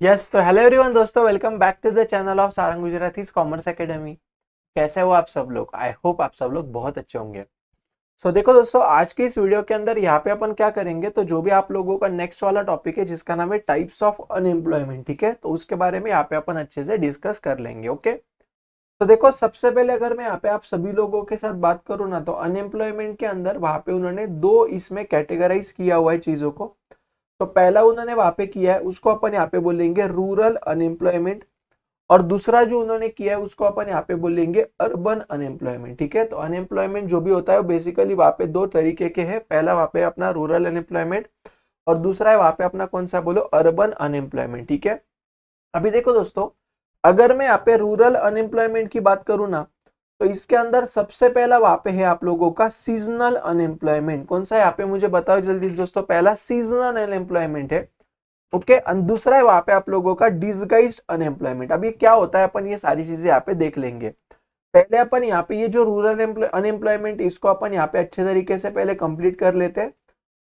Yes तो hello everyone दोस्तों, welcome back to the channel of Sarang Gujarati commerce academy. कैसे हो आप सब लोग? आई होप आप सब लोग बहुत अच्छे होंगे। देखो दोस्तों, आज की इस वीडियो के अंदर यहाँ पे अपन क्या करेंगे, तो जो भी आप लोगों का नेक्स्ट वाला टॉपिक है जिसका नाम है टाइप्स ऑफ अनएम्प्लॉयमेंट, ठीक है, तो उसके बारे में यहाँ पे अपन अच्छे से डिस्कस कर लेंगे। ओके, तो देखो सबसे पहले अगर मैं यहाँ पे आप सभी लोगों के साथ बात करूँ ना, तो अनएम्प्लॉयमेंट के अंदर वहां पे उन्होंने दो इसमें कैटेगराइज किया हुआ है चीजों को। तो पहला उन्होंने वहां पे किया है उसको अपन यहाँ पे बोलेंगे रूरल अनएम्प्लॉयमेंट, और दूसरा जो उन्होंने किया है उसको अपन यहाँ पे बोलेंगे अर्बन अनएम्प्लॉयमेंट। ठीक है, तो अनएम्प्लॉयमेंट जो भी होता है वो बेसिकली वहां पे दो तरीके के हैं। पहला वहां पे अपना रूरल अनएम्प्लॉयमेंट, और दूसरा है वहां पे अपना कौन सा बोलो, अर्बन अनएम्प्लॉयमेंट। ठीक है, अभी देखो दोस्तों, अगर मैं यहाँ पे रूरल अनएम्प्लॉयमेंट की बात करूँ ना, तो इसके अंदर सबसे पहला वहां पे है आप लोगों का सीजनल अनएम्प्लॉयमेंट। कौन सा है यहाँ पे मुझे बताओ जल्दी से दोस्तों। पहला सीजनल अनएम्प्लॉयमेंट है, ओके, और दूसरा है वहां पे आप लोगों का डिसगाइज्ड अनएम्प्लॉयमेंट। अब ये क्या होता है अपन ये सारी चीजें यहाँ पे देख लेंगे। पहले अपन यहाँ पे ये जो रूरल अनएम्प्लॉयमेंट इसको अपन यहाँ पे अच्छे तरीके से पहले कंप्लीट कर लेते हैं,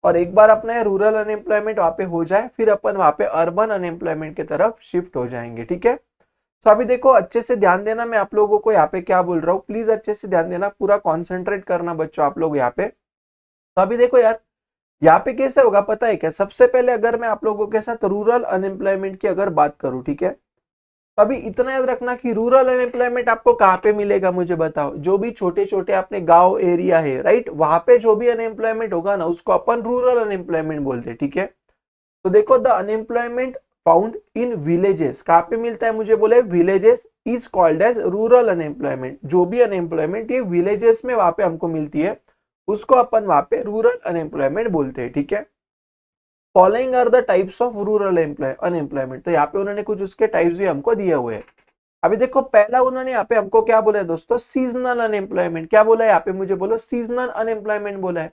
और एक बार अपना ये रूरल अनएम्प्लॉयमेंट वहां पे हो जाए फिर अपन वहां पे अर्बन अनएम्प्लॉयमेंट की तरफ शिफ्ट हो जाएंगे। ठीक है, तो अभी देखो अच्छे से ध्यान देना, मैं आप लोगों को यहाँ पे क्या बोल रहा हूँ, प्लीज अच्छे से ध्यान देना, पूरा कॉन्सेंट्रेट करना बच्चों आप लोग यहाँ पे। तो अभी देखो यार, यहाँ पे कैसे होगा पता है क्या। सबसे पहले अगर मैं आप लोगों के साथ रूरल अनएम्प्लॉयमेंट की अगर बात करूं, ठीक है, तो अभी इतना याद रखना कि रूरल अनएम्प्लॉयमेंट आपको कहाँ पे मिलेगा मुझे बताओ। जो भी छोटे छोटे अपने गांव एरिया है, राइट, वहां पे जो भी अनएम्प्लॉयमेंट होगा ना उसको अपन रूरल अनएम्प्लॉयमेंट बोलते हैं। ठीक है, तो देखो the unemployment found in villages कहाँ पे मिलता है मुझे बोले, villages is called as rural unemployment. जो भी अनएम्प्लॉयमेंट ये विलेजेस में वहां पे हमको मिलती है उसको अपन वहां पे रूरल अनएम्प्लॉयमेंट बोलते हैं। ठीक है, following are the types of rural unemployment, तो यहाँ पे उन्होंने कुछ उसके टाइप्स भी हमको दिए हुए हैं। अभी देखो पहला उन्होंने यहाँ पे हमको क्या बोला है दोस्तों, सीजनल अनएम्प्लॉयमेंट। क्या बोला है यहाँ पे मुझे बोलो, सीजनल अनएम्प्लॉयमेंट बोला है।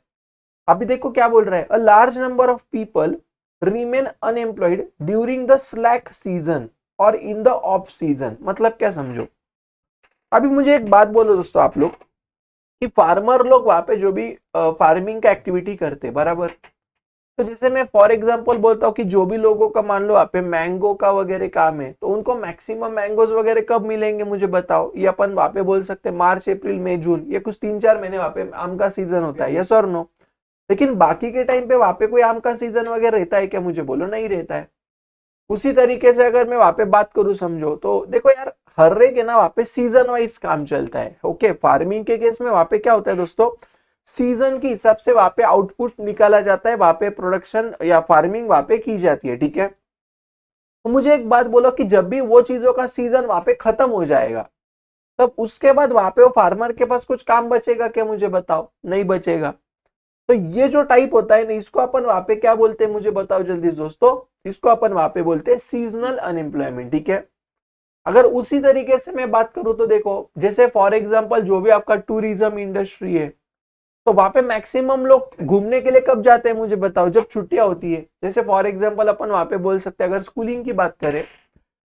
अभी देखो क्या बोल रहा है, a large number of people remain unemployed during the slack season और इन द ऑफ सीजन। मतलब क्या समझो, अभी मुझे एक बात बोलो दोस्तों आप लोग, कि फार्मर लोग वहां पे जो भी फार्मिंग का एक्टिविटी करते बराबर, तो जैसे मैं फॉर एग्जांपल बोलता हूँ कि जो भी लोगों का मान लो आप पे मैंगो का वगैरह काम है, तो उनको मैक्सिमम मैंगोज वगैरह कब मिलेंगे मुझे बताओ। ये अपन वहां पे बोल सकते हैं मार्च अप्रैल मई जून, ये कुछ 3-4 महीने वहां पे आम का सीजन होता है, यस और नो। लेकिन बाकी के टाइम पे वहां पे कोई आम का सीजन वगैरह रहता है क्या मुझे बोलो, नहीं रहता है। उसी तरीके से अगर मैं वहां पे बात करूं समझो, तो देखो यार हर एक है ना वहां पे सीजन वाइज काम चलता है। ओके, फार्मिंग के केस में वहां पे क्या होता है दोस्तों, सीजन के हिसाब से वहां पे आउटपुट निकाला जाता है, वहां पे प्रोडक्शन या फार्मिंग वहां पे की जाती है। ठीक है, तो मुझे एक बात बोलो कि जब भी वो चीजों का सीजन वहां पे खत्म हो जाएगा, तब उसके बाद वहां पे वो फार्मर के पास कुछ काम बचेगा क्या मुझे बताओ, नहीं बचेगा। तो ये जो टाइप होता है ना, इसको अपन वहां पे क्या बोलते हैं मुझे बताओ जल्दी दोस्तों। इसको अपन वहां पे बोलते हैं सीजनल अनएम्प्लॉयमेंट। ठीक है, अगर उसी तरीके से मैं बात करूं तो देखो, जैसे फॉर एग्जांपल जो भी आपका टूरिज्म इंडस्ट्री है, तो वहां पे मैक्सिमम लोग घूमने के लिए कब जाते हैं मुझे बताओ, जब छुट्टियां होती है। जैसे फॉर एग्जांपल अपन वहां पे बोल सकते हैं, अगर स्कूलिंग की बात करें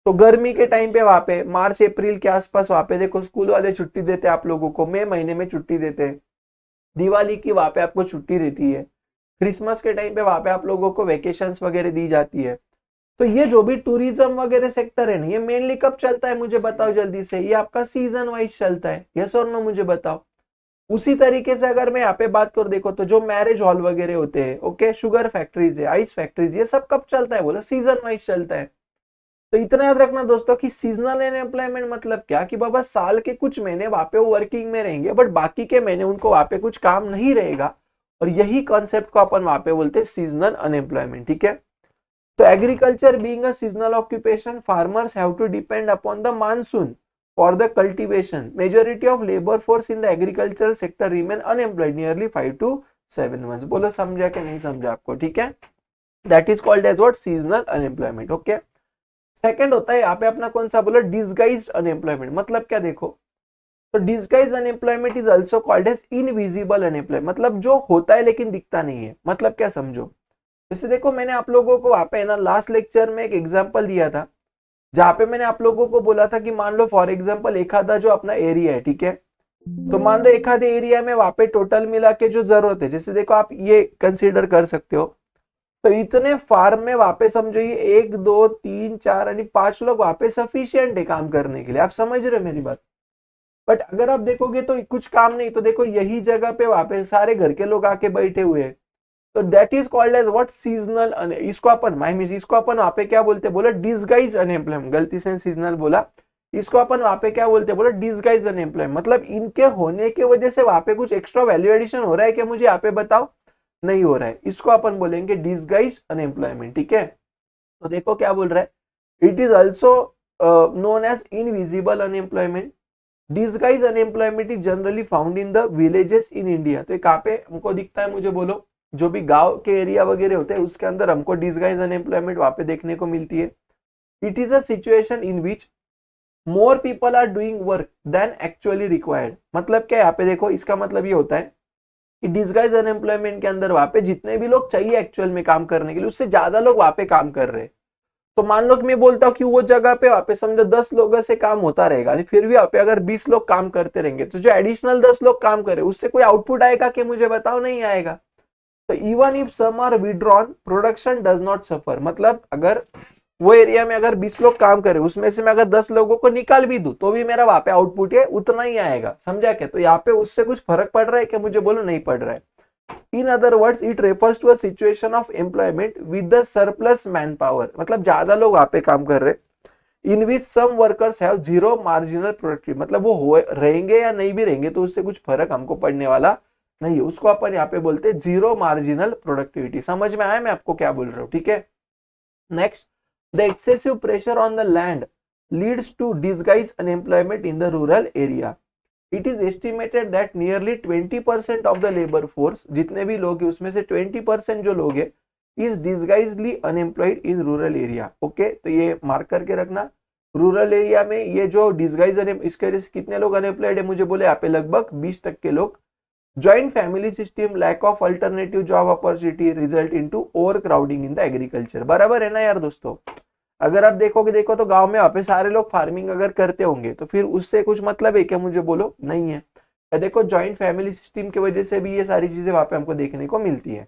तो गर्मी के टाइम पे वहां पे मार्च अप्रैल के आसपास वहां पे देखो स्कूल वाले छुट्टी देते हैं आप लोगों को, मई महीने में छुट्टी देते हैं। दिवाली की वहां पे आपको छुट्टी रहती है, क्रिसमस के टाइम पे वहां पे आप लोगों को वेकेशंस वगैरह दी जाती है। तो ये जो भी टूरिज्म वगैरह सेक्टर है ना, ये मेनली कब चलता है मुझे बताओ जल्दी से, ये आपका सीजन वाइज चलता है, यस और नो मुझे बताओ। उसी तरीके से अगर मैं यहाँ पे बात करूं देखो, तो जो मैरिज हॉल वगैरह होते हैं, ओके, शुगर फैक्ट्रीज है, आइस फैक्ट्रीज, ये सब कब चलता है बोलो, सीजन वाइज चलता है। तो इतना याद रखना दोस्तों कि सीजनल अनएम्प्लॉयमेंट मतलब क्या, कि बाबा साल के कुछ महीने वहां पे वो वर्किंग में रहेंगे, बट बाकी के महीने उनको वहां पे कुछ काम नहीं रहेगा, और यही कॉन्सेप्ट को अपन वहां पे बोलते हैं सीजनल अनएम्प्लॉयमेंट। ठीक है, तो agriculture being a seasonal occupation, farmers have to depend upon the monsoon for the cultivation. Majority of labour force in the agriculture sector remain unemployed nearly 5 to 7 months। बोलो समझा कि नहीं समझा आपको? ठीक है, that is called as what, seasonal unemployment. Okay, second होता है यहाँ पे अपना कौन सा बोलो, डिसगाइज्ड अनएम्प्लॉयमेंट। मतलब क्या देखो, तो disguise unemployment is also called as invisible unemployment, मतलब जो होता है लेकिन दिखता नहीं है। मतलब क्या समझो, जैसे देखो मैंने आप लोगों को वहां पे ना लास्ट लेक्चर में एक एग्जांपल दिया था, जहां पे मैंने आप लोगों को बोला था कि मान लो फॉर एग्जांपल एक आधा जो अपना एरिया है, ठीक है, तो मान लो एक आधे एरिया में वहां पे टोटल मिला के जो जरूरत है, जैसे देखो आप ये कंसीडर कर सकते हो तो इतने फार्म में वहां पे समझो ये 1 2 3 4 यानी 5 लोग वहां पे सफिशियंट है काम करने के लिए। आप समझ रहे हो मेरी बात? बट अगर आप देखोगे तो कुछ काम नहीं, तो देखो यही जगह पे वहां पे सारे घर के लोग आके बैठे हुए हैं। तो that is called as what, seasonal. इसको अपन इसको अपन वहां पे क्या बोलते हैं, बोला डिसगाइज अनएम्प्लॉयमेंट। गलती से सीजनल बोला, इसको अपन वहां पे क्या बोलते हैं, बोला डिसगाइज अनएम्प्लॉयमेंट। मतलब इनके होने की वजह से वहां पे कुछ एक्स्ट्रा वैल्यू एडिशन हो रहा है क्या, मुझे यहाँ पे बताओ, नहीं हो रहा है। इसको अपन बोलेंगे डिसगाइज अनएम्प्लॉयमेंट, ठीक है। तो देखो क्या बोल रहा है, it is also known as invisible unemployment. Disguise unemployment is generally found in the villages in India. तो कहाँ पे हमको दिखता है, मुझे बोलो। जो भी गांव के एरिया वगैरह होते हैं उसके अंदर हमको डिसगाइज अनएम्प्लॉयमेंट वहां पे देखने को मिलती है। It is a situation in which more people are doing work than actually required. मतलब क्या, यहाँ पे देखो इसका मतलब ये होता है कि डिसगाइज अनएम्प्लॉयमेंट के अंदर वहां पे जितने भी लोग चाहिए एक्चुअल में काम करने के लिए, उससे ज्यादा लोग वहां पे काम कर रहे हैं। तो मान लो कि मैं बोलता हूँ कि वो जगह पे वहां पे समझो 10 लोगों से काम होता रहेगा, फिर भी वहां पे अगर 20 लोग काम करते रहेंगे, तो जो एडिशनल 10 लोग काम करे उससे कोई आउटपुट आएगा कि मुझे बताओ, नहीं आएगा। तो even if some are withdrawn production does not suffer. मतलब अगर वो एरिया में अगर 20 लोग काम करे, उसमें से मैं अगर 10 लोगों को निकाल भी दूं, तो भी मेरा वहां पे आउटपुट है उतना ही आएगा। समझा क्या? तो यहाँ पे उससे कुछ फर्क पड़ रहा है क्या, मुझे बोलो, नहीं पड़ रहा है। In other words it refers to a situation of employment with the surplus manpower. मतलब ज्यादा लोग वहां पे काम कर रहे, in which some workers have zero marginal productivity. मतलब वो हो रहेंगे या नहीं भी रहेंगे तो उससे कुछ फर्क हमको पड़ने वाला नहीं है। उसको अपन यहाँ पे बोलते हैं जीरो मार्जिनल प्रोडक्टिविटी। समझ में आया मैं आपको क्या बोल रहा हूँ, ठीक है। Next, the excessive pressure on the land leads to disguise unemployment in the rural area. It is estimated that nearly 20% of the labour force, जितने भी लोग हैं उसमें से 20% जो लोग हैं, is disguisedly unemployed in rural area. Okay, तो ये मार्क करके रखना। रूरल एरिया में ये जो डिसगाइज इसके वजह से कितने लोग अनएम्प्लॉयड है, मुझे बोले यहाँ पे लगभग 20% लोग। Joint family system, lack of alternative job opportunity result into over crowding in the agriculture. बराबर है ना यार दोस्तों? अगर आप देखोगे, देखो तो गांव में वहां पे सारे लोग फार्मिंग अगर करते होंगे तो फिर उससे कुछ मतलब है क्या, मुझे बोलो, नहीं है। या देखो जॉइंट फैमिली सिस्टम की वजह से भी ये सारी चीजें वहां पे हमको देखने को मिलती है।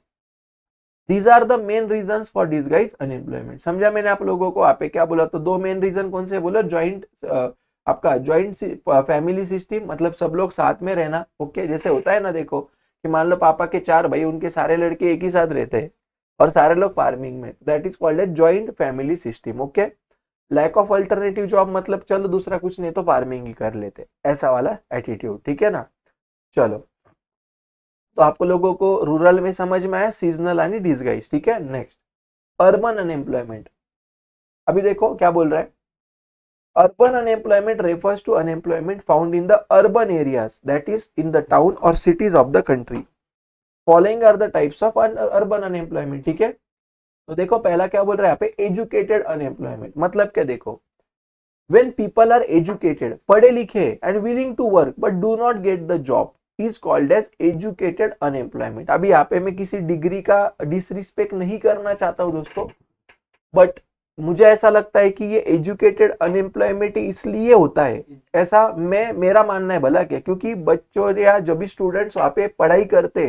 These are the main reason for disguise unemployment. समझा मैंने आप लोगों को? आप क्या बोला, तो दो मेन रीजन कौन से बोला, ज्वाइंट आपका ज्वाइंट फैमिली सिस्टम, मतलब सब लोग साथ में रहना। ओके, जैसे होता है ना, देखो कि मान लो पापा के 4 भाई, उनके सारे लड़के एक ही साथ रहते हैं और सारे लोग फार्मिंग में, that is called a joint family system. Okay, lack of alternative job, मतलब चलो दूसरा कुछ नहीं तो फार्मिंग ही कर लेते, ऐसा वाला एटीट्यूड, ठीक है ना। चलो, तो आपको लोगों को रूरल में समझ में आया, सीजनल यानी डिसगाइज, ठीक है। Next, urban unemployment. अभी देखो क्या बोल रहा है, urban unemployment refers to unemployment found in the urban areas, that is in the town और cities of the country. Following are the types of urban unemployment, ठीक है। तो देखो पहला क्या बोल रहा है यहाँ पे, एजुकेटेड अनएम्प्लॉयमेंट। मतलब क्या, देखो when people are educated, पढ़े लिखे and willing to work but do not get the job is called as educated unemployment। अभी यहाँ पे मैं किसी डिग्री का डिसरिस्पेक्ट नहीं करना चाहता हूँ दोस्तों, बट मुझे ऐसा लगता है कि ये एजुकेटेड अनएम्प्लॉयमेंट इसलिए होता है, ऐसा मेरा मानना है। भला क्या, क्योंकि बच्चों या जो भी स्टूडेंट्स वहां पे पढ़ाई करते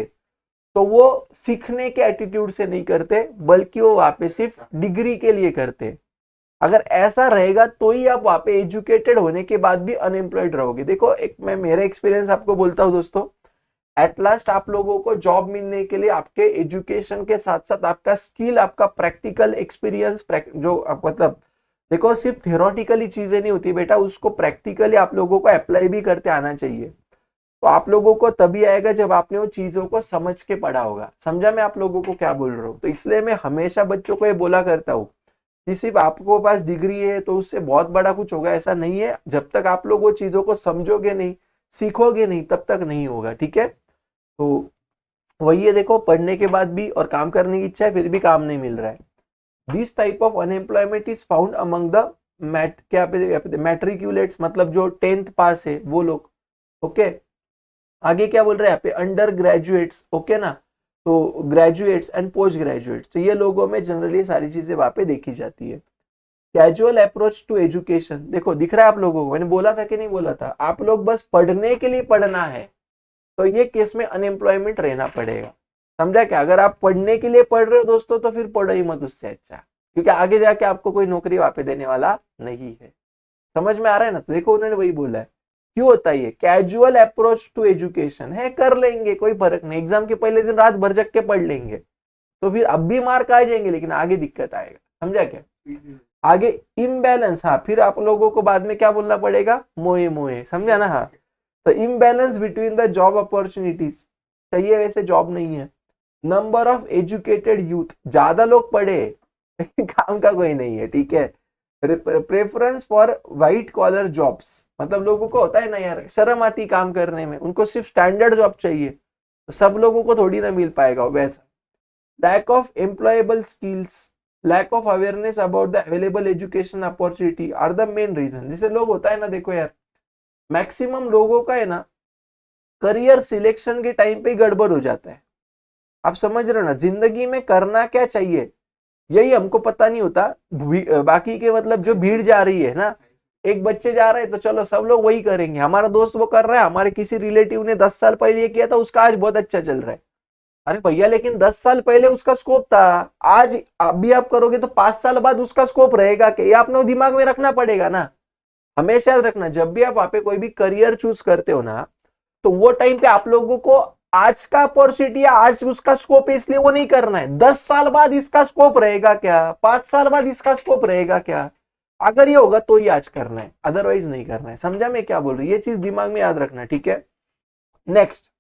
तो वो सीखने के एटीट्यूड से नहीं करते, बल्कि वो वहां पे सिर्फ डिग्री के लिए करते। अगर ऐसा रहेगा तो ही आप वहां पे एजुकेटेड होने के बाद भी अनएम्प्लॉयड रहोगे। देखो, एक मैं मेरा एक्सपीरियंस आपको बोलता हूँ दोस्तों, एट लास्ट आप लोगों को जॉब मिलने के लिए आपके एजुकेशन के साथ साथ आपका स्किल, आपका प्रैक्टिकल एक्सपीरियंस, जो मतलब देखो सिर्फ थियोरेटिकली चीजें नहीं होती बेटा, उसको प्रैक्टिकली आप लोगों को अप्लाई भी करते आना चाहिए। तो आप लोगों को तभी आएगा जब आपने वो चीजों को समझ के पढ़ा होगा। समझा मैं आप लोगों को क्या बोल रहा हूँ? तो इसलिए मैं हमेशा बच्चों को ये बोला करता हूँ कि सिर्फ आपको पास डिग्री है तो उससे बहुत बड़ा कुछ होगा, ऐसा नहीं है। जब तक आप लोग वो चीजों को समझोगे नहीं, सीखोगे नहीं, तब तक नहीं होगा, ठीक है। तो वही है, देखो पढ़ने के बाद भी और काम करने की इच्छा है फिर भी काम नहीं मिल रहा है। This type of unemployment is found among the matriculates, मतलब जो 10th पास है वो लोग। ओके, आगे क्या बोल रहे हैं यहाँ पे, अंडर ग्रेजुएट्स। ओके ना, तो ग्रेजुएट्स एंड पोस्ट ग्रेजुएट्स, तो ये लोगों में जनरली सारी चीजें वहां पे देखी जाती है। कैजुअल अप्रोच टू एजुकेशन, देखो दिख रहा है आप लोगों को, मैंने बोला था कि नहीं बोला था, आप लोग बस पढ़ने के लिए पढ़ना है तो ये केस में अनएम्प्लॉयमेंट रहना पड़ेगा। समझा क्या? अगर आप पढ़ने के लिए पढ़ रहे हो दोस्तों तो फिर पढ़ो ही मत उससे अच्छा, क्योंकि आगे जाके आपको कोई नौकरी वहां पे देने वाला नहीं है। समझ में आ रहा है ना? तो देखो उन्होंने वही बोला है। क्यों होता है ये? कैजुअल अप्रोच टू एजुकेशन है, कर लेंगे कोई फर्क नहीं, एग्जाम के पहले दिन रात भर जग के पढ़ लेंगे तो फिर अब भी मार्क आ जाएंगे, लेकिन आगे दिक्कत आएगा। समझा क्या? आगे इम्बैलेंस, हाँ फिर आप लोगों को बाद में क्या बोलना पड़ेगा? मोए मोए, समझा ना? हाँ, तो imbalance between the job opportunities, चाहिए वैसे जॉब नहीं है। नंबर ऑफ एजुकेटेड यूथ, ज्यादा लोग पढ़े काम का कोई नहीं है, ठीक है। Preference for white collar jobs, मतलब लोगों को होता है ना यार, शर्म आती काम करने में, उनको सिर्फ स्टैंडर्ड जॉब चाहिए, तो सब लोगों को थोड़ी ना मिल पाएगा वैसा। Lack of employable skills, lack of awareness about the available education opportunity are the main reason. जैसे लोग होता है ना, देखो यार मैक्सिमम लोगों का है ना करियर सिलेक्शन के टाइम पे गड़बड़ हो जाता है। आप समझ रहे हो ना, जिंदगी में करना क्या चाहिए यही हमको पता नहीं होता। बाकी के मतलब जो भीड़ जा रही है ना, एक बच्चे जा रहे हैं तो चलो सब लोग वही करेंगे, हमारा दोस्त वो कर रहा है, हमारे किसी रिलेटिव ने 10 साल पहले ये किया था, उसका आज बहुत अच्छा चल रहा है। अरे भैया लेकिन 10 साल पहले उसका स्कोप था, आज अभी आप करोगे तो 5 साल बाद उसका स्कोप रहेगा क्या? ये आपने दिमाग में रखना पड़ेगा ना। हमेशा याद रखना, जब भी आप वहां पे कोई भी करियर चूज करते हो ना, तो वो टाइम पे आप लोगों को आज का अपॉर्चुनिटी, आज उसका स्कोप है इसलिए वो नहीं करना है। 10 साल बाद इसका स्कोप रहेगा क्या? 5 साल बाद इसका स्कोप रहेगा क्या? अगर ये होगा तो ही आज करना है, अदरवाइज नहीं करना है। समझा मैं क्या बोल रही हूँ? ये चीज दिमाग में याद रखना, ठीक है। Next,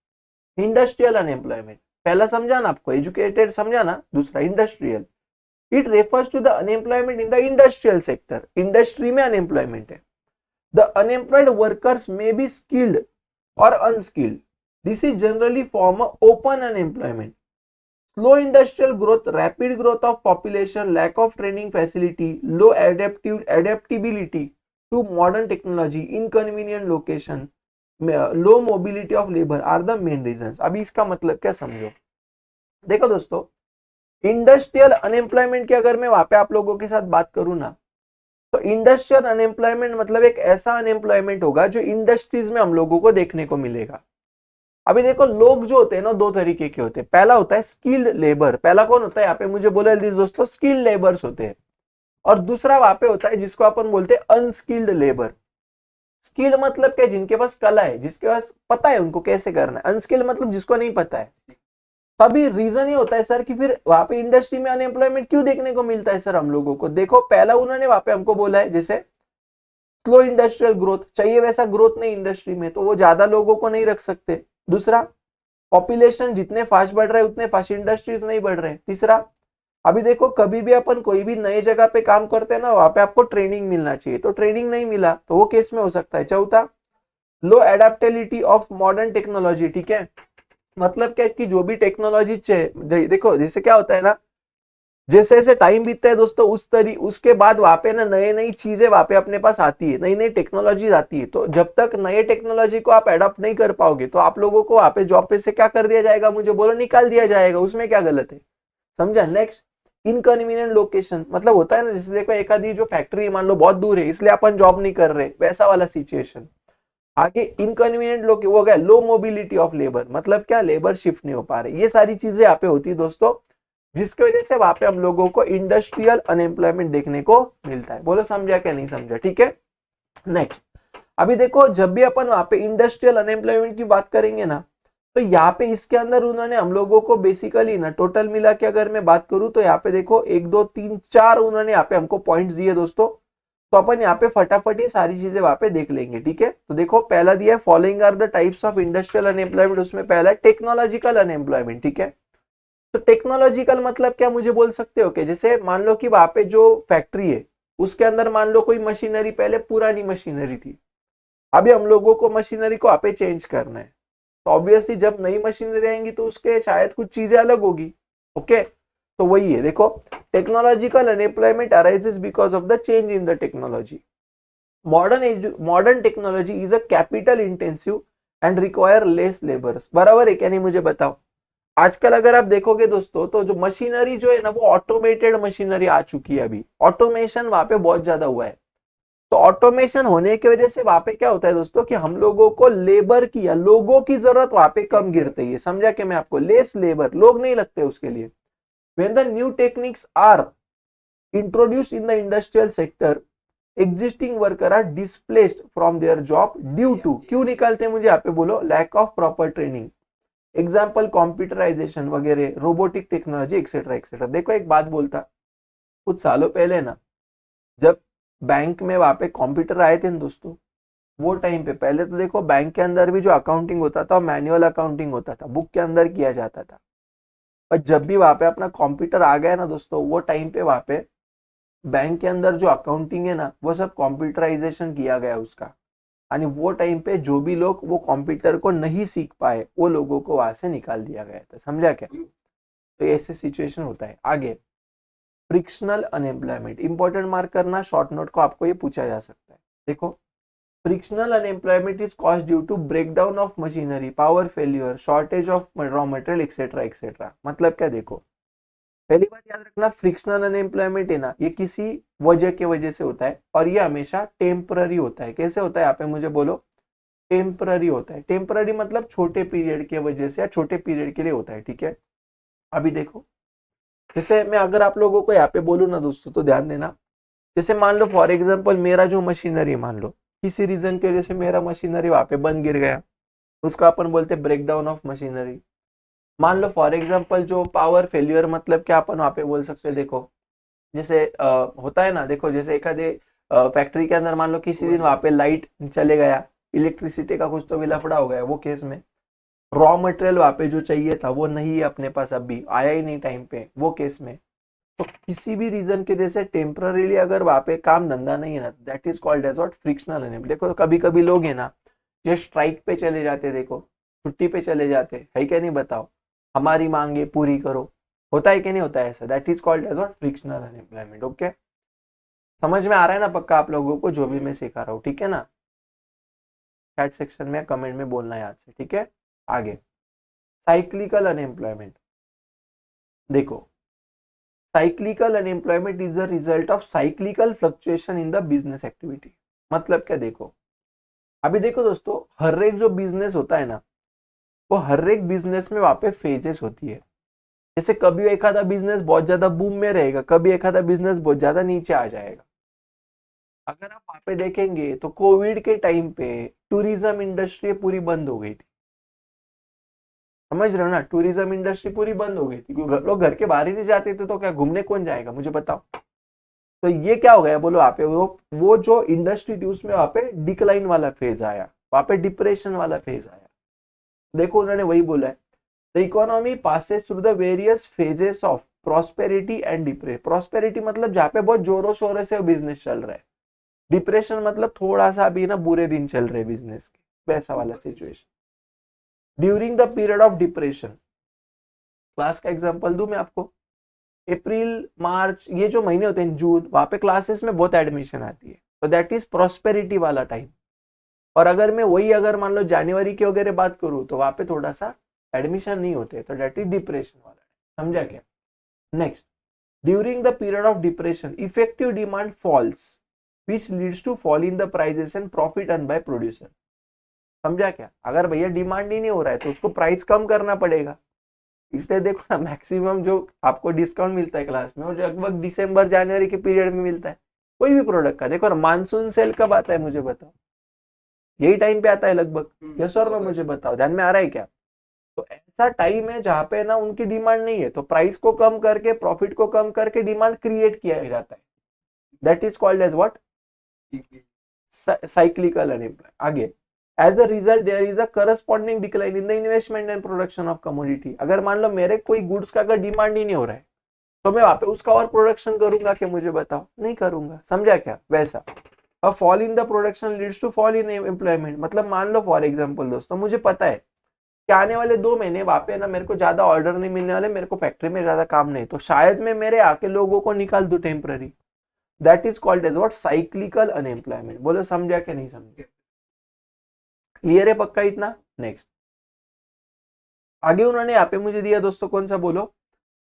industrial unemployment. पहला समझा ना आपको, एजुकेटेड समझा ना, दूसरा industrial. It refers to the unemployment in the industrial sector, industry में अनएम्प्लॉयमेंट है। The unemployed workers may be skilled or unskilled. This is generally form of open unemployment. Slow industrial growth, rapid growth of population, lack of training facility, low adaptability to modern technology, inconvenient location, low mobility of labor are the main reasons. अभी इसका मतलब क्या समझो। देखो दोस्तों, industrial unemployment की अगर मैं वहां पे आप लोगों के साथ बात करूं ना, तो इंडस्ट्रियल अनएम्प्लॉयमेंट मतलब एक ऐसा अनएम्प्लॉयमेंट होगा जो इंडस्ट्रीज में हम लोगों को देखने को मिलेगा। अभी देखो लोग जो होते हैं ना, दो तरीके के होते हैं। पहला होता है स्किल्ड लेबर, पहला कौन होता है यहाँ पे मुझे बोला दोस्तों? स्किल्ड लेबर्स होते हैं। और दूसरा वहां पे होता है जिसको अपन बोलते हैं अनस्किल्ड लेबर। स्किल्ड मतलब क्या? जिनके पास कला है, जिसके पास पता है उनको कैसे करना है। अनस्किल्ड मतलब जिसको नहीं पता है। तभी रीजन ये होता है सर कि फिर वहां पे इंडस्ट्री में अनएम्प्लॉयमेंट क्यों देखने को मिलता है सर हम लोगों को? देखो पहला उन्होंने वहां पे हमको बोला है जैसे स्लो इंडस्ट्रियल ग्रोथ, चाहिए वैसा ग्रोथ नहीं इंडस्ट्री में, तो वो ज्यादा लोगों को नहीं रख सकते। दूसरा, पॉपुलेशन जितने फास्ट बढ़ रहे हैं उतने फास्ट इंडस्ट्रीज नहीं बढ़ रहे। तीसरा, अभी देखो कभी भी अपन कोई भी नए जगह पे काम करते हैं ना, वहां पे आपको ट्रेनिंग मिलना चाहिए, तो ट्रेनिंग नहीं मिला तो वो केस में हो सकता है। चौथा, लो एडेप्टेबिलिटी ऑफ मॉडर्न टेक्नोलॉजी, ठीक है। मतलब क्या कि जो भी टेक्नोलॉजी देखो जैसे क्या होता है ना, जैसे जैसे टाइम बीतता है दोस्तों उसके बाद वहां पे ना नई नई चीजें वहां पे अपने पास आती है, नई नई टेक्नोलॉजी आती है। तो जब तक नए टेक्नोलॉजी को आप एडॉप्ट नहीं कर पाओगे तो आप लोगों को वहां पे जॉब पे से क्या कर दिया जाएगा? मुझे बोलो, निकाल दिया जाएगा। उसमें क्या गलत है? समझा? नेक्स्ट, इनकन्वीनियंट लोकेशन, मतलब होता है ना जैसे देखो एक आधी जो फैक्ट्री मान लो बहुत दूर है इसलिए अपन जॉब नहीं कर रहे, वैसा वाला सिचुएशन। आगे इनकन्वीनियंट लोग वो गया लो मोबिलिटी ऑफ लेबर, मतलब क्या? लेबर शिफ्ट नहीं हो पा रहे। ये सारी चीजें यहाँ पे होती है दोस्तों, जिसकी वजह से वहां पे हम लोगों को इंडस्ट्रियल अनएम्प्लॉयमेंट देखने को मिलता है। बोलो समझा क्या नहीं समझा? ठीक है। नेक्स्ट, अभी देखो जब भी अपन वहां पे इंडस्ट्रियल अनएम्प्लॉयमेंट की बात करेंगे ना, तो यहाँ पे इसके अंदर उन्होंने हम लोगों को बेसिकली ना टोटल मिला के अगर मैं बात करूं तो यहाँ पे देखो 1 2 3 4 उन्होंने यहाँ पे हमको पॉइंट्स दिए दोस्तों। तो अपन यहाँ पे फटाफट ये सारी चीजें वहां पे देख लेंगे, ठीक है। तो देखो पहला दिया है following are the types of industrial unemployment, उसमें पहला है टेक्नोलॉजिकल अनएम्प्लॉयमेंट, ठीक है। तो टेक्नोलॉजिकल मतलब क्या मुझे बोल सकते हो कि जैसे मान लो कि वहां पे जो फैक्ट्री है उसके अंदर मान लो कोई मशीनरी, पहले पुरानी मशीनरी थी, अभी हम लोगों को मशीनरी को वहां पे चेंज करना है, तो ऑब्वियसली जब नई मशीनरी आएंगी तो उसके शायद कुछ चीजें अलग होगी। ओके, तो वही है देखो, technological unemployment arises because of the change in the technology. Modern technology is a capital intensive and require less labours. बराबर है क्या नहीं मुझे बताओ? आजकल अगर आप देखोगे दोस्तों तो जो मशीनरी जो है ना वो ऑटोमेटेड मशीनरी आ चुकी है। अभी ऑटोमेशन वहां पे बहुत ज्यादा हुआ है। तो ऑटोमेशन होने की वजह से वहां पे क्या होता है दोस्तों कि हम लोगों को लेबर की या लोगों की जरूरत वहां पे कम गिरती है। समझा कि मैं आपको, लेस लेबर, लोग नहीं लगते उसके लिए। When the new techniques are introduced in the industrial sector, existing worker are displaced from their job due to, क्यों निकालते हैं मुझे यहाँ पे बोलो, lack of proper training. Example computerisation वगैरह, रोबोटिक टेक्नोलॉजी एक्सेट्रा एक्सेट्रा। देखो एक बात बोलता, कुछ सालों पहले ना जब बैंक में वहां पे कंप्यूटर आए थे ना दोस्तों, वो टाइम पे पहले तो देखो बैंक के अंदर भी जो अकाउंटिंग होता था मैनुअल अकाउंटिंग होता था, बुक के अंदर किया जाता था। पर जब भी वहां पे अपना कंप्यूटर आ गया ना दोस्तों, वो टाइम पे वहां पे बैंक के अंदर जो अकाउंटिंग है ना वो सब कंप्यूटराइजेशन किया गया उसका। आणि वो टाइम पे जो भी लोग वो कंप्यूटर को नहीं सीख पाए वो लोगों को वहां से निकाल दिया गया था। समझा क्या? तो ऐसे सिचुएशन होता है। आगे, फ्रिक्शनल अनएम्प्लॉयमेंट, इंपॉर्टेंट मार्क करना, शॉर्ट नोट को आपको ये पूछा जा सकता है। देखो, frictional unemployment is cause due to breakdown of machinery, power failure, shortage of raw material etcetera etcetera. मतलब क्या? देखो, पहली बात याद रखना, फ्रिक्शनल अनएम्प्लॉयमेंट है ना, ये किसी वजह की वजह से होता है और ये हमेशा टेम्पररी होता है। कैसे होता है यहाँ पे मुझे बोलो? टेम्पररी होता है। टेम्पररी मतलब छोटे पीरियड की वजह से या छोटे पीरियड के लिए होता है। ठीक है, अभी देखो, जैसे मैं अगर आप लोगों को यहाँ पे बोलूँ ना दोस्तों तो ध्यान देना। जैसे मान लो फॉर एग्जांपल मेरा जो मशीनरी, मान लो किसी रीजन की वजह से मेरा मशीनरी वहां पे बंद गिर गया, उसको अपन बोलते हैं ब्रेकडाउन ऑफ मशीनरी। मान लो फॉर एग्जांपल जो पावर फेल्यूर, मतलब क्या अपन वहां पे बोल सकते हैं? देखो जैसे होता है ना, देखो जैसे एक आधे फैक्ट्री के अंदर मान लो किसी दिन वहां पे लाइट चले गया, इलेक्ट्रिसिटी का कुछ तो भी लफड़ा हो गया, वो केस में रॉ मटेरियल वहां पे जो चाहिए था वो नहीं है अपने पास, अभी आया ही नहीं टाइम पे, वो केस में। तो किसी भी रीजन के जैसे टेम्पररीली अगर वहां पे काम धंधा नहीं है ना, that is called as what? Frictional unemployment. देखो कभी कभी लोग है ना जो स्ट्राइक पे चले जाते, देखो छुट्टी पे चले जाते है क्या नहीं? बताओ, हमारी मांगे पूरी करो, होता है कि नहीं होता है ऐसा? That is called as what? Frictional unemployment. Okay, समझ में आ रहा है ना पक्का आप लोगों को जो भी मैं सिखा रहा हूँ? ठीक है ना? चैट सेक्शन में कमेंट में बोलना याद से। ठीक है, आगे, साइक्लिकल अनएम्प्लॉयमेंट। देखो, cyclical unemployment is the result of cyclical fluctuation in the business activity. मतलब क्या? देखो, अभी देखो दोस्तों, हर एक जो बिजनेस होता है ना, वो हर एक बिजनेस में वहां पे फेजेस होती है। जैसे कभी एक आधा बिजनेस बहुत ज्यादा बूम में रहेगा, कभी एक आधा बिजनेस बहुत ज्यादा नीचे आ जाएगा। अगर आप वहां पे देखेंगे तो कोविड के टाइम पे टूरिज्म इंडस्ट्री पूरी बंद हो गई थी। समझ रहे हो ना? टूरिज्म इंडस्ट्री पूरी बंद हो गई थी क्योंकि लोग घर के बाहर ही नहीं जाते थे, तो क्या घूमने कौन जाएगा मुझे बताओ? तो ये क्या हो गया बोलो? वहां पे वो जो इंडस्ट्री थी उसमें वहां पे डिक्लाइन वाला फेज आया, वहां पे डिप्रेशन वाला फेज आया। देखो उन्होंने वही बोला है, the economy passes through the various phases of prosperity and depression. Prosperity मतलब जहां पे बहुत जोरों शोरों से बिजनेस चल रहा है, डिप्रेशन मतलब थोड़ा सा भी ना बुरे दिन चल रहे बिजनेस के, वैसा वाला situation. During the period of depression, class का एग्जांपल दूं मैं आपको, अप्रैल मार्च ये जो महीने होते हैं, जून, वहां पे क्लासेस में बहुत एडमिशन आती है, तो दैट इज प्रॉस्पेरिटी वाला टाइम। और अगर मैं वही अगर मान लो जनवरी की वगैरह बात करूं तो वहां पे थोड़ा सा एडमिशन नहीं होते, तो दैट इज डिप्रेशन वाला। समझा क्या? Next, during the period of depression effective demand falls which leads to fall in the prices and profit earn by producer. समझा क्या? अगर भैया डिमांड ही नहीं हो रहा है तो उसको प्राइस कम करना पड़ेगा। इसलिए देखो ना, मैक्सिमम जो आपको डिस्काउंट मिलता है क्लास में वो लगभग दिसंबर जनवरी के पीरियड में मिलता है कोई भी प्रोडक्ट का। देखो ना, मानसून सेल कब आता है मुझे बताओ? यही टाइम पे आता है लगभग। यस और नो मुझे बताओ, ध्यान में आ रहा है क्या? तो ऐसा टाइम है जहां पे ना उनकी डिमांड नहीं है, तो प्राइस को कम करके, प्रॉफिट को कम करके डिमांड क्रिएट किया जाता है। That is called as what? Cyclical unemployment. आगे, as a result there is a corresponding decline in the investment and production of commodity. अगर मान लो मेरे कोई गुड्स का अगर डिमांड ही नहीं हो रहा है तो मैं वहां पे उसका और प्रोडक्शन करूंगा कि मुझे बताओ? नहीं करूंगा। समझा क्या? वैसा a fall in the production leads to fall in employment. मतलब मान लो फॉर एग्जांपल दोस्तों, मुझे पता है कि आने वाले 2 महीने वहां पे ना मेरे को ज्यादा ऑर्डर नहीं मिलने वाले, मेरे को फैक्ट्री में ज्यादा काम नहीं, तो शायद मैं मेरे आके लोगों को निकाल दूं temporary. That is called as what? Cyclical unemployment. बोलो समझा कि नहीं समझा? क्लियर है पक्का इतना? नेक्स्ट, आगे उन्होंने यहाँ पे मुझे दिया दोस्तों कौन सा बोलो?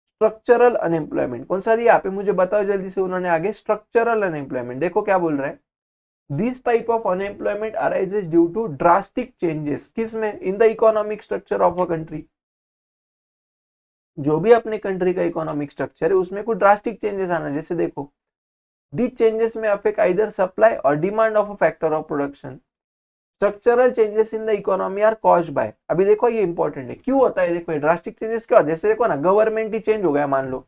Structural unemployment. कौन सा दिया यहाँ पे मुझे बताओ जल्दी से उन्होंने? आगे स्ट्रक्चरल अनएम्प्लॉयमेंट। देखो क्या बोल रहे हैं, this type of unemployment arises due to drastic changes किसमें, in the economic structure of a country. जो भी अपने कंट्री का इकोनॉमिक स्ट्रक्चर है उसमें कुछ ड्रास्टिक चेंजेस आना, जैसे देखो these changes may affect either supply or demand of a factor of production. Structural changes in the economy are caused by, अभी देखो ये इंपॉर्टेंट है, क्यों होता है, देखो ड्रास्टिक चेंजेस क्या होता है, जैसे देखो ना गवर्नमेंट ही चेंज हो गया मान लो,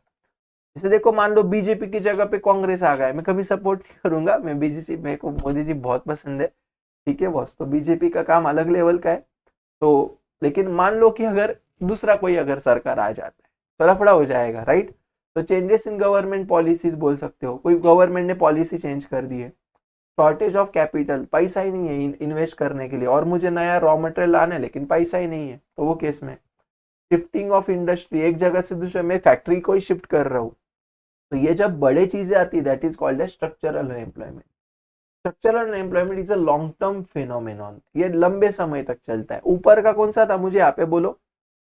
जैसे देखो मान लो बीजेपी की जगह पे कांग्रेस आ गया, मैं कभी सपोर्ट नहीं करूंगा, मैं बीजेपी, मेरे को मोदी जी बहुत पसंद है, ठीक है बॉस, तो बीजेपी का काम अलग लेवल का है, तो लेकिन मान लो कि अगर दूसरा कोई अगर सरकार आ जाता है तो लफड़ा हो जाएगा, राइट। तो चेंजेस इन गवर्नमेंट पॉलिसीज बोल सकते हो, कोई गवर्नमेंट ने पॉलिसी चेंज कर दी है, शॉर्टेज ऑफ कैपिटल, पैसा ही नहीं है इन्वेस्ट करने के लिए, और मुझे नया रॉ मटेरियल लाना है लेकिन पैसा ही नहीं है, तो वो केस में शिफ्टिंग ऑफ इंडस्ट्री, एक जगह से दूसरे में फैक्ट्री को ही शिफ्ट कर रहा हूँ, तो ये जब बड़े चीजें आती है that is called as structural unemployment. Structural unemployment is a long term phenomenon, ये लंबे समय तक चलता है। ऊपर का कौन सा था, मुझे यहाँ पे बोलो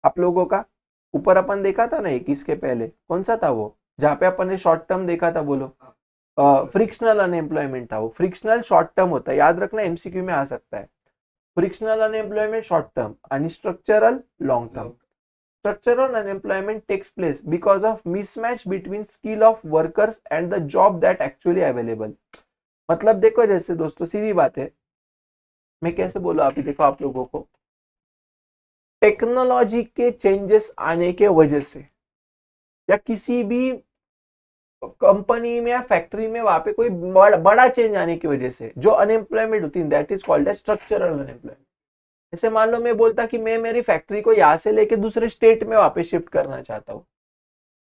आप लोगों का, ऊपर अपन देखा था ना एक इसके पहले, कौन सा था वो, जहाँ पे अपन ने शॉर्ट टर्म देखा था, बोलो फ्रिक्शनल अनएम्प्लॉयमेंट था, वो फ्रिक्शनल शॉर्ट टर्म होता है, याद रखना एमसीक्यू में आ सकता है। फ्रिक्शनल अनएम्प्लॉयमेंट शॉर्ट टर्म आणि structural long term. Structural unemployment takes place because of mismatch between skill of workers and the job that actually available. मतलब देखो जैसे दोस्तों सीधी बात है, मैं कैसे बोलूं, अभी देखो आप लोगों को, टेक्नोलॉजी के चेंजेस आने के वजह से या किसी भी कंपनी में या फैक्ट्री में वहां पे कोई बड़ा चेंज आने की वजह से जो अनएम्प्लॉयमेंट होती है that is called as structural unemployment. जैसे मान लो मैं बोलता कि मैं मेरी फैक्ट्री को यहाँ से लेके दूसरे स्टेट में वापस शिफ्ट करना चाहता हूँ,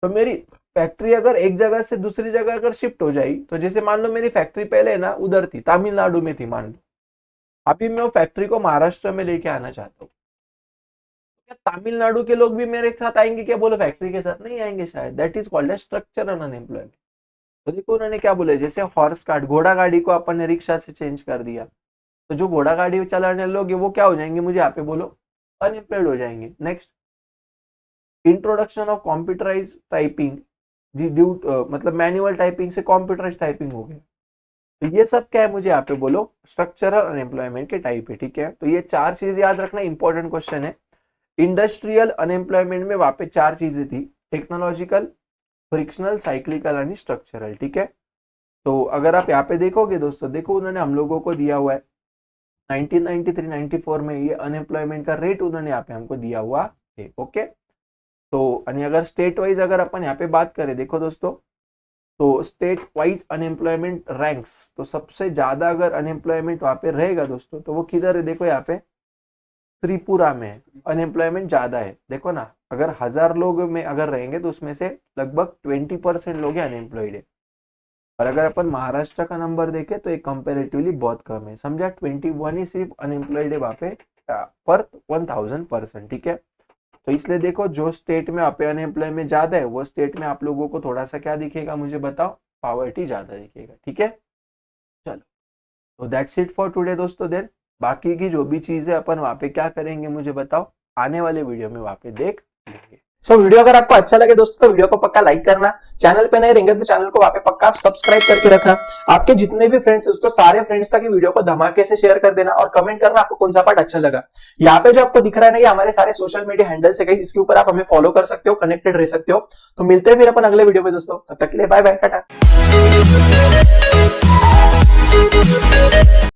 तो मेरी फैक्ट्री अगर एक जगह से दूसरी जगह अगर शिफ्ट हो जाए, तो जैसे मान लो मेरी फैक्ट्री पहले ना उधर थी, तमिलनाडु में थी मान लो, अभी मैं वो फैक्ट्री को महाराष्ट्र में लेके आना चाहता हूँ, तमिलनाडु के लोग भी मेरे साथ आएंगे क्या, बोलो फैक्ट्री के साथ नहीं आएंगे शायद, that is called as structural unemployment. तो देखो उन्होंने क्या बोला, जैसे हॉर्स कार्ट, घोड़ा गाड़ी को अपन ने रिक्शा से चेंज कर दिया, तो जो घोड़ा गाड़ी चलाने लोग वो क्या हो जाएंगे, मुझे यहाँ पे बोलो अनएम्प्लॉयड हो जाएंगे। Next, introduction of computerize typing, मतलब मैनुअल टाइपिंग से कंप्यूटराइज टाइपिंग हो गया, तो ये सब क्या है, मुझे यहाँ पे बोलो स्ट्रक्चरल अनएम्प्लॉयमेंट के टाइप है, ठीक है। तो ये चार चीज याद रखना, इंपॉर्टेंट क्वेश्चन है। इंडस्ट्रियल अनएम्प्लॉयमेंट में वहां पे चार चीजें थी, टेक्नोलॉजिकल, फ्रिक्शनल, साइक्लिकल और स्ट्रक्चरल, ठीक है। तो अगर आप यहाँ पे देखोगे दोस्तों, देखो उन्होंने हम लोगों को दिया हुआ है 1993-94 में ये अनएम्प्लॉयमेंट का रेट उन्होंने यहाँ पे हमको दिया हुआ है, ओके। तो अगर स्टेट वाइज अगर अपन यहाँ पे बात करें, देखो दोस्तों, तो स्टेट वाइज अनएम्प्लॉयमेंट रैंक्स, तो सबसे ज्यादा अगर अनएम्प्लॉयमेंट वहां पे रहेगा दोस्तों, तो वो किधर है, देखो यहाँ पे त्रिपुरा में अनएम्प्लॉयमेंट ज्यादा है, देखो ना, अगर 1000 लोग में अगर रहेंगे तो उसमें से लगभग 20% लोग अनएम्प्लॉयड है, और अगर अपन महाराष्ट्र का नंबर देखें तो एक कंपेरेटिवली बहुत कम है, समझा, 21 ही सिर्फ अनएम्प्लॉयड है वहां पे पर 1000%, ठीक है। तो इसलिए देखो जो स्टेट में वहां पे अनएम्प्लॉयमेंट ज्यादा है वो स्टेट में आप लोगों को थोड़ा सा क्या दिखेगा, मुझे बताओ, पॉवर्टी ज्यादा दिखेगा, ठीक है। चलो, तो दैट्स इट फॉर टुडे दोस्तों, देन बाकी की जो भी चीजें अपन वहां पे क्या करेंगे मुझे बताओ, आने वाले वीडियो में वहां पे देख लेंगे। सो वीडियो अगर आपको अच्छा लगे दोस्तों तो वीडियो को पक्का लाइक करना, चैनल पे नए रहेंगे तो चैनल को वहां पे पक्का आप सब्सक्राइब करके रखना, आपके जितने भी फ्रेंड्स हैं दोस्तों सारे फ्रेंड्स तक वीडियो को धमाके से शेयर कर देना, और कमेंट करना आपको कौन सा पार्ट अच्छा लगा। यहाँ पे जो आपको दिख रहा है ना, ये हमारे सारे सोशल मीडिया हैंडल्स है गाइस, इसके ऊपर आप हमें फॉलो कर सकते हो, कनेक्टेड रह सकते हो। तो मिलते हैं फिर अपन अगले वीडियो में दोस्तों, तब तक के लिए बाय बाय, टाटा।